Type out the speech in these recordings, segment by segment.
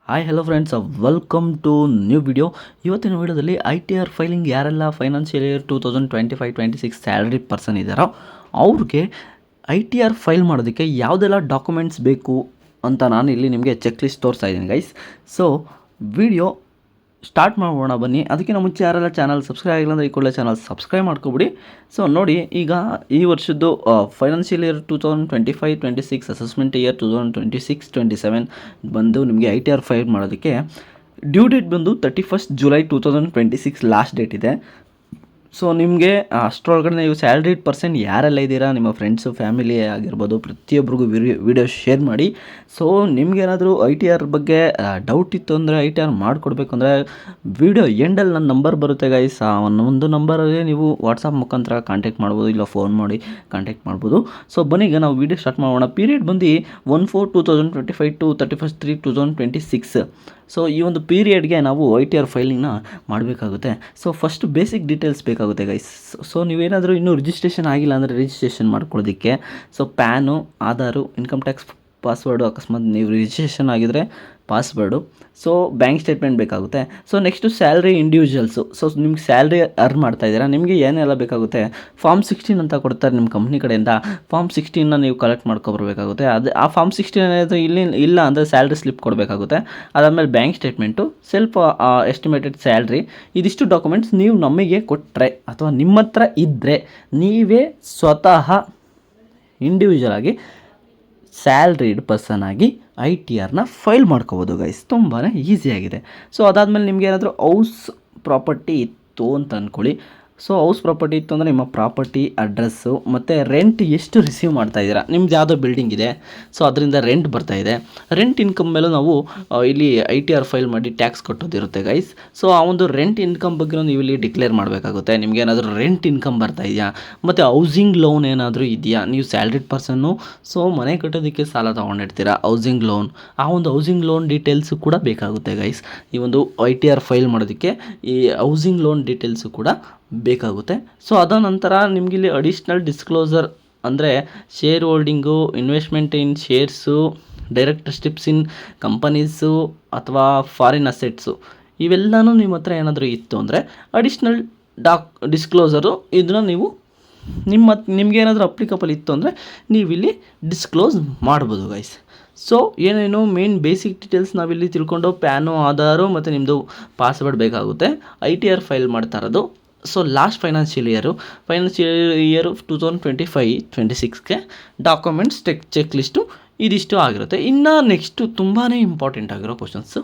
Hi hello friends, welcome to new video. ಇವತ್ತಿನ ವಿಡಿಯೋದಲ್ಲಿ ITR filing ಯಾರೆಲ್ಲ ಫೈನಾನ್ಷಿಯಲ್ ಇಯರ್ 2025-26 ಸ್ಯಾಲರಿ ಪರ್ಸನ್ ಇದ್ದಾರೋ ಅವ್ರಿಗೆ ITR ಫೈಲ್ ಮಾಡೋದಕ್ಕೆ ಯಾವುದೆಲ್ಲ ಡಾಕ್ಯುಮೆಂಟ್ಸ್ ಬೇಕು ಅಂತ ನಾನು ಇಲ್ಲಿ ನಿಮಗೆ ಚೆಕ್ ಲಿಸ್ಟ್ ತೋರಿಸ್ತಾ ಇದ್ದೀನಿ ಗೈಸ್. ಸೊ ವಿಡಿಯೋ ಸ್ಟಾರ್ಟ್ ಮಾಡೋಣ ಬನ್ನಿ. ಅದಕ್ಕಿಂತ ಮುಂಚೆ ಯಾರೆಲ್ಲ ಚಾನಲ್ ಸಬ್ಸ್ಕ್ರೈಬ್ ಆಗಿಲ್ಲ ಅಂದರೆ ಈ ಕೂಡಲೇ ಚಾನಲ್ ಸಬ್ಸ್ಕ್ರೈಬ್ ಮಾಡ್ಕೊಬಿಡಿ. ಸೊ ನೋಡಿ, ಈಗ ಈ ವರ್ಷದ್ದು ಫೈನಾನ್ಷಿಯಲ್ ಇಯರ್ 2025-26 ಅಸೆಸ್ಮೆಂಟ್ ಇಯರ್ 2026-27 ಬಂದು ನಿಮಗೆ ITR ಫೈಲ್ ಮಾಡೋದಕ್ಕೆ ಡ್ಯೂ ಡೇಟ್ ಬಂದು 31st July 2026 ಲಾಸ್ಟ್ ಡೇಟ್ ಇದೆ. ಸೊ ನಿಮಗೆ ಅಷ್ಟರೊಳಗಡೆ ನೀವು ಸ್ಯಾಲ್ರಿಡ್ ಪರ್ಸನ್ ಯಾರೆಲ್ಲ ಇದ್ದೀರಾ, ನಿಮ್ಮ ಫ್ರೆಂಡ್ಸು ಫ್ಯಾಮಿಲಿ ಆಗಿರ್ಬೋದು, ಪ್ರತಿಯೊಬ್ಬರಿಗೂ ವಿಡಿಯೋ ಶೇರ್ ಮಾಡಿ. ಸೊ ನಿಮಗೇನಾದರೂ ITR ಬಗ್ಗೆ ಡೌಟ್ ಇತ್ತು ಅಂದರೆ ITR ಮಾಡಿಕೊಡ್ಬೇಕು ಅಂದರೆ ವಿಡಿಯೋ ಎಂಡಲ್ಲಿ ನನ್ನ ನಂಬರ್ ಬರುತ್ತೆ ಗೈಸ್. ಆ ಒಂದು ನಂಬರಲ್ಲಿ ನೀವು ವಾಟ್ಸಪ್ ಮುಖಾಂತರ ಕಾಂಟ್ಯಾಕ್ಟ್ ಮಾಡ್ಬೋದು, ಇಲ್ಲ ಫೋನ್ ಮಾಡಿ ಕಾಂಟ್ಯಾಕ್ಟ್ ಮಾಡ್ಬೋದು. ಸೊ ಬನ್ನಿ, ಈಗ ನಾವು ವಿಡಿಯೋ ಸ್ಟಾರ್ಟ್ ಮಾಡೋಣ. ಪೀರಿಯಡ್ ಬಂದು 1/4/2025 to 31st 3/2026. ಸೊ ಈ ಒಂದು ಪೀರಿಯಡ್ಗೆ ನಾವು ITR ಫೈಲಿಂಗ್ನ ಮಾಡಬೇಕಾಗುತ್ತೆ. ಸೊ ಫಸ್ಟ್ ಬೇಸಿಕ್ ಡೀಟೇಲ್ಸ್ ಬೇಕಾಗುತ್ತೆ ಗೈಸ್. ಸೊ ನೀವೇನಾದರೂ ಇನ್ನೂ ರಿಜಿಸ್ಟ್ರೇಷನ್ ಆಗಿಲ್ಲ ಅಂದರೆ ರಿಜಿಸ್ಟ್ರೇಷನ್ ಮಾಡ್ಕೊಳ್ಳೋದಕ್ಕೆ so PAN, Aadhaar, income tax password, ಅಕಸ್ಮಾತ್ ನೀವು ರಿಜಿಸ್ಟ್ರೇಷನ್ ಆಗಿದರೆ ಪಾಸ್ವರ್ಡು, ಸೊ ಬ್ಯಾಂಕ್ ಸ್ಟೇಟ್ಮೆಂಟ್ ಬೇಕಾಗುತ್ತೆ. So next salary individuals. So ನಿಮ್ಗೆ ಸ್ಯಾಲ್ರಿ ಅರ್ನ್ ಮಾಡ್ತಾಯಿದ್ದೀರಾ, ನಿಮಗೆ ಏನೆಲ್ಲ ಬೇಕಾಗುತ್ತೆ, ಫಾರ್ಮ್ 16 ಅಂತ ಕೊಡ್ತಾರೆ ನಿಮ್ಮ ಕಂಪ್ನಿ ಕಡೆಯಿಂದ. ಫಾರ್ಮ್ 16ನ ನೀವು ಕಲೆಕ್ಟ್ ಮಾಡ್ಕೊಬರ್ಬೇಕಾಗುತ್ತೆ. ಆ ಫಾರ್ಮ್ 16 ಏನಾದರೂ ಇಲ್ಲ ಅಂದರೆ ಸ್ಯಾಲ್ರಿ ಸ್ಲಿಪ್ ಕೊಡಬೇಕಾಗುತ್ತೆ. ಅದಾದಮೇಲೆ bank statement, self estimated salary. ಇದಿಷ್ಟು ಡಾಕ್ಯುಮೆಂಟ್ಸ್ ನೀವು ನಮಗೆ ಕೊಟ್ಟರೆ ಅಥವಾ ನಿಮ್ಮ ಹತ್ರ ಇದ್ದರೆ ನೀವೇ ಸ್ವತಃ ಇಂಡಿವಿಜುವಲ್ ಆಗಿ ಸ್ಯಾಲ್ರಿಡ್ ಪರ್ಸನ್ ಆಗಿ ITRನ ಫೈಲ್ ಮಾಡ್ಕೋಬೋದು ಗೈಸ್. ತುಂಬಾ ಈಸಿಯಾಗಿದೆ. ಸೊ ಅದಾದಮೇಲೆ ನಿಮಗೆ ಏನಾದರೂ ಹೌಸ್ ಪ್ರಾಪರ್ಟಿ ಇತ್ತು ಅಂತ ಅಂದ್ಕೊಳ್ಳಿ. ಸೊ ಹೌಸ್ ಪ್ರಾಪರ್ಟಿ ಇತ್ತು ಅಂದರೆ ನಿಮ್ಮ ಪ್ರಾಪರ್ಟಿ ಅಡ್ರೆಸ್ಸು ಮತ್ತು ರೆಂಟ್ ಎಷ್ಟು ರಿಸೀವ್ ಮಾಡ್ತಾಯಿದ್ದೀರಾ, ನಿಮ್ದು ಯಾವುದೋ ಬಿಲ್ಡಿಂಗ್ ಇದೆ, ಸೊ ಅದರಿಂದ ರೆಂಟ್ ಬರ್ತಾಯಿದೆ. ರೆಂಟ್ ಇನ್ಕಮ್ ಮೇಲೂ ನಾವು ಇಲ್ಲಿ ITR ಫೈಲ್ ಮಾಡಿ ಟ್ಯಾಕ್ಸ್ ಕಟ್ಟೋದಿರುತ್ತೆ ಗೈಸ್. ಸೊ ಆ ಒಂದು ರೆಂಟ್ ಇನ್ಕಮ್ ಬಗ್ಗೆ ನೀವು ಇಲ್ಲಿ ಡಿಕ್ಲೇರ್ ಮಾಡಬೇಕಾಗುತ್ತೆ. ನಿಮ್ಗೆ ಏನಾದರೂ ರೆಂಟ್ ಇನ್ಕಮ್ ಬರ್ತಾ ಇದೆಯಾ, ಮತ್ತು ಹೌಸಿಂಗ್ ಲೋನ್ ಏನಾದರೂ ಇದೆಯಾ, ನೀವು ಸ್ಯಾಲ್ರಿಡ್ ಪರ್ಸನ್ನು ಸೊ ಮನೆ ಕಟ್ಟೋದಕ್ಕೆ ಸಾಲ ತೊಗೊಂಡಿರ್ತೀರಾ, ಹೌಸಿಂಗ್ ಲೋನ್, ಆ ಒಂದು ಹೌಸಿಂಗ್ ಲೋನ್ ಡೀಟೇಲ್ಸು ಕೂಡ ಬೇಕಾಗುತ್ತೆ ಗೈಸ್. ಈ ಒಂದು ITR ಫೈಲ್ ಮಾಡೋದಕ್ಕೆ ಈ ಹೌಸಿಂಗ್ ಲೋನ್ ಡೀಟೇಲ್ಸು ಕೂಡ ಬೇಕಾಗುತ್ತೆ. ಸೊ ಅದ ನಂತರ ನಿಮಗಿಲ್ಲಿ ಅಡಿಷ್ನಲ್ ಡಿಸ್ಕ್ಲೋಸರ್ ಅಂದರೆ share holding, investment in shares, direct stakes in companies ಅಥವಾ ಫಾರಿನ್ ಅಸೆಟ್ಸು, ಇವೆಲ್ಲನೂ ನಿಮ್ಮ ಹತ್ರ ಏನಾದರೂ ಇತ್ತು ಅಂದರೆ ಅಡಿಷ್ನಲ್ ಡಿಸ್ಕ್ಲೋಸರು ಇದನ್ನು ನೀವು ನಿಮಗೇನಾದರೂ ಅಪ್ಲಿಕಬಲ್ ಇತ್ತು ಅಂದರೆ ನೀವಿಲ್ಲಿ ಡಿಸ್ಕ್ಲೋಸ್ ಮಾಡ್ಬೋದು ಗೈಸ್. ಸೊ ಏನೇನು ಮೇನ್ ಬೇಸಿಕ್ ಡೀಟೇಲ್ಸ್ ನಾವಿಲ್ಲಿ ತಿಳ್ಕೊಂಡು ಪ್ಯಾನು, ಆಧಾರು ಮತ್ತು ನಿಮ್ಮದು ಪಾಸ್ವರ್ಡ್ ಬೇಕಾಗುತ್ತೆ. ITR ಫೈಲ್ ಮಾಡ್ತಾ ಇರೋದು ಸೊ ಲಾಸ್ಟ್ ಫೈನಾನ್ಷಿಯಲ್ ಇಯರು 2025-26ಗೆ ಡಾಕ್ಯುಮೆಂಟ್ಸ್ ಚೆಕ್ ಲಿಸ್ಟು ಇದಿಷ್ಟು ಆಗಿರುತ್ತೆ. ಇನ್ನು ನೆಕ್ಸ್ಟು ತುಂಬಾ ಇಂಪಾರ್ಟೆಂಟ್ ಆಗಿರೋ ಕ್ವಶನ್ಸು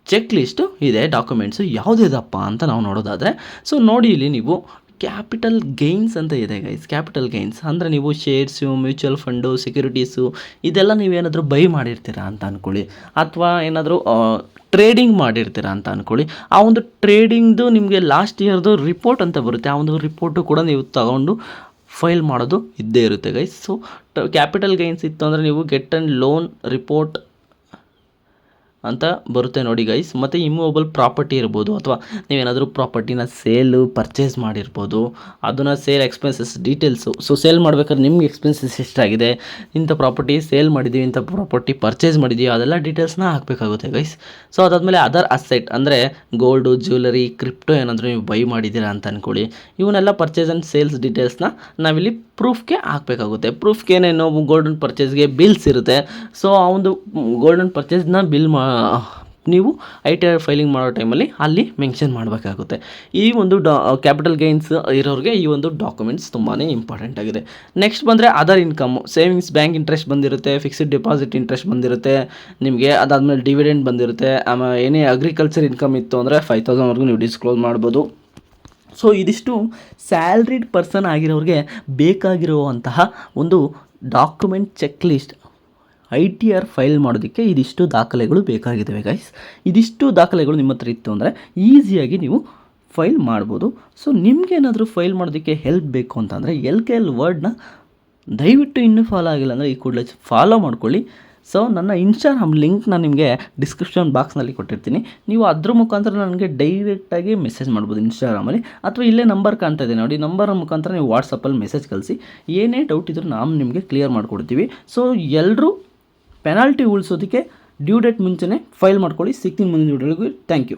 ಚೆಕ್ ಲಿಸ್ಟು ಇದೆ. ಡಾಕ್ಯುಮೆಂಟ್ಸು ಯಾವುದಿದಪ್ಪ ಅಂತ ನಾವು ನೋಡೋದಾದರೆ, ಸೊ ನೋಡಿ ಇಲ್ಲಿ ನೀವು ಕ್ಯಾಪಿಟಲ್ ಗೈನ್ಸ್ ಅಂತ ಇದೆ ಗೈಸ್. ಕ್ಯಾಪಿಟಲ್ ಗೈನ್ಸ್ ಅಂದರೆ ನೀವು ಶೇರ್ಸು, ಮ್ಯೂಚುವಲ್ ಫಂಡು, ಸೆಕ್ಯೂರಿಟೀಸು ಇದೆಲ್ಲ ನೀವೇನಾದರೂ ಬೈ ಮಾಡಿರ್ತೀರಾ ಅಂತ ಅಂದ್ಕೊಳ್ಳಿ, ಅಥವಾ ಏನಾದರೂ ಟ್ರೇಡಿಂಗ್ ಮಾಡಿರ್ತೀರಾ ಅಂತ ಅಂದ್ಕೊಳ್ಳಿ. ಆ ಒಂದು ಟ್ರೇಡಿಂಗ್ದು ನಿಮಗೆ ಲಾಸ್ಟ್ ಇಯರ್ದು ರಿಪೋರ್ಟ್ ಅಂತ ಬರುತ್ತೆ. ಆ ಒಂದು ರಿಪೋರ್ಟು ಕೂಡ ನೀವು ತಗೊಂಡು ಫೈಲ್ ಮಾಡೋದು ಇದ್ದೇ ಇರುತ್ತೆ ಗೈಸ್. ಸೊ ಕ್ಯಾಪಿಟಲ್ ಗೈನ್ಸ್ ಇತ್ತು ಅಂದರೆ ನೀವು ಗೆಟ್ ಆ್ಯಂಡ್ ಲೋನ್ ರಿಪೋರ್ಟ್ ಅಂತ ಬರುತ್ತೆ ನೋಡಿ ಗೈಸ್. ಮತ್ತು ಇಮ್ಮೂವಬಲ್ ಪ್ರಾಪರ್ಟಿ ಇರ್ಬೋದು, ಅಥವಾ ನೀವೇನಾದರೂ ಪ್ರಾಪರ್ಟಿನ ಪರ್ಚೇಸ್ ಮಾಡಿರ್ಬೋದು, ಅದನ್ನು sale expenses details. So sale ಮಾಡ್ಬೇಕಾದ್ರೆ ನಿಮ್ಗೆ ಎಕ್ಸ್ಪೆನ್ಸಸ್ ಎಷ್ಟಾಗಿದೆ, ಇಂಥ ಪ್ರಾಪರ್ಟಿ ಸೇಲ್ ಮಾಡಿದ್ದೀವಿ, ಇಂಥ ಪ್ರಾಪರ್ಟಿ ಪರ್ಚೇಸ್ ಮಾಡಿದ್ದೀವಿ, ಅದೆಲ್ಲ ಡೀಟೇಲ್ಸ್ನ ಹಾಕಬೇಕಾಗುತ್ತೆ ಗೈಸ್. ಸೊ ಅದಾದಮೇಲೆ ಅದರ್ ಅಸೆಟ್ ಅಂದರೆ ಗೋಲ್ಡು, ಜ್ಯುವೆಲರಿ, ಕ್ರಿಪ್ಟೋ ಏನಾದರೂ ನೀವು ಬೈ ಮಾಡಿದ್ದೀರಾ ಅಂತ ಅಂದ್ಕೊಳ್ಳಿ, ಇವನ್ನೆಲ್ಲ ಪರ್ಚೇಸ್ ಆ್ಯಂಡ್ ಸೇಲ್ಸ್ ಡೀಟೇಲ್ಸ್ನ ನಾವಿಲ್ಲಿ ಪ್ರೂಫ್ಗೆ ಹಾಕಬೇಕಾಗುತ್ತೆ. ಪ್ರೂಫ್ಗೆ ಏನೇನು ಗೋಲ್ಡನ್ ಪರ್ಚೇಸ್ಗೆ ಬಿಲ್ಸ್ ಇರುತ್ತೆ. ಸೊ ಆ ಒಂದು ಗೋಲ್ಡನ್ ಪರ್ಚೇಸ್ನ ನೀವು ITR ಫೈಲಿಂಗ್ ಮಾಡೋ ಟೈಮಲ್ಲಿ ಅಲ್ಲಿ ಮೆನ್ಷನ್ ಮಾಡಬೇಕಾಗುತ್ತೆ. ಈ ಒಂದು ಕ್ಯಾಪಿಟಲ್ ಗೈನ್ಸ್ ಇರೋರಿಗೆ ಈ ಒಂದು ಡಾಕ್ಯುಮೆಂಟ್ಸ್ ತುಂಬಾ ಇಂಪಾರ್ಟೆಂಟ್ ಆಗಿದೆ. ನೆಕ್ಸ್ಟ್ ಬಂದರೆ other income, savings bank interest ಬಂದಿರುತ್ತೆ, ಫಿಕ್ಸ್ಡ್ ಡೆಪಾಸಿಟ್ ಇಂಟ್ರೆಸ್ಟ್ ಬಂದಿರುತ್ತೆ ನಿಮಗೆ, ಅದಾದಮೇಲೆ ಡಿವಿಡೆಂಡ್ ಬಂದಿರುತ್ತೆ. ಆಮೇಲೆ ಏನೇ ಅಗ್ರಿಕಲ್ಚರ್ ಇನ್ಕಮ್ ಇತ್ತು ಅಂದರೆ 5,000ವರೆಗೂ ನೀವು ಡಿಸ್ಕ್ಲೋಸ್ ಮಾಡ್ಬೋದು. ಸೊ ಇದಿಷ್ಟು ಸ್ಯಾಲ್ರಿಡ್ ಪರ್ಸನ್ ಆಗಿರೋರಿಗೆ ಬೇಕಾಗಿರುವಂತಹ ಒಂದು document check list. ITR file ಮಾಡೋದಕ್ಕೆ ಇದಿಷ್ಟು ದಾಖಲೆಗಳು ಬೇಕಾಗಿದ್ದಾವೆ ಗೈಸ್. ಇದಿಷ್ಟು ದಾಖಲೆಗಳು ನಿಮ್ಮ ಹತ್ರ ಇತ್ತು ಅಂದರೆ ಈಸಿಯಾಗಿ ನೀವು ಫೈಲ್ ಮಾಡ್ಬೋದು. ಸೊ ನಿಮಗೇನಾದರೂ ಫೈಲ್ ಮಾಡೋದಕ್ಕೆ ಹೆಲ್ಪ್ ಬೇಕು ಅಂತಂದರೆ LKL ವರ್ಡ್ನ ದಯವಿಟ್ಟು ಇನ್ನೂ ಫಾಲೋ ಆಗಿಲ್ಲ ಅಂದರೆ ಈ ಕೂಡಲೇ ಫಾಲೋ ಮಾಡ್ಕೊಳ್ಳಿ. ಸೊ ನನ್ನ ಇನ್ಸ್ಟಾಗ್ರಾಮ್ ಲಿಂಕ್ನ ನಿಮಗೆ ಡಿಸ್ಕ್ರಿಪ್ಷನ್ ಬಾಕ್ಸ್ನಲ್ಲಿ ಕೊಟ್ಟಿರ್ತೀನಿ. ನೀವು ಅದ್ರ ಮುಖಾಂತರ ನನಗೆ ಡೈರೆಕ್ಟಾಗಿ ಮೆಸೇಜ್ ಮಾಡ್ಬೋದು ಇನ್ಸ್ಟಾಗ್ರಾಮಲ್ಲಿ, ಅಥವಾ ಇಲ್ಲೇ ನಂಬರ್ ಕಾಣ್ತಾ ಇದೆ ನೋಡಿ, ನಂಬರ್ ಮುಖಾಂತರ ನೀವು ವಾಟ್ಸಪ್ಪಲ್ಲಿ ಮೆಸೇಜ್ ಕಳಿಸಿ. ಏನೇ ಡೌಟ್ ಇದ್ದರೂ ನಾವು ನಿಮಗೆ ಕ್ಲಿಯರ್ ಮಾಡಿಕೊಡ್ತೀವಿ. ಸೊ ಎಲ್ಲರೂ ಪೆನಾಲ್ಟಿ ಉಳಿಸೋದಕ್ಕೆ ಡ್ಯೂ ಡೇಟ್ ಮುಂಚೆನೇ ಫೈಲ್ ಮಾಡ್ಕೊಳ್ಳಿ. ಸಿಗ್ತೀನಿ ಮುಂದಿನ ವಿಡಿಯೋಗೆ. Thank you.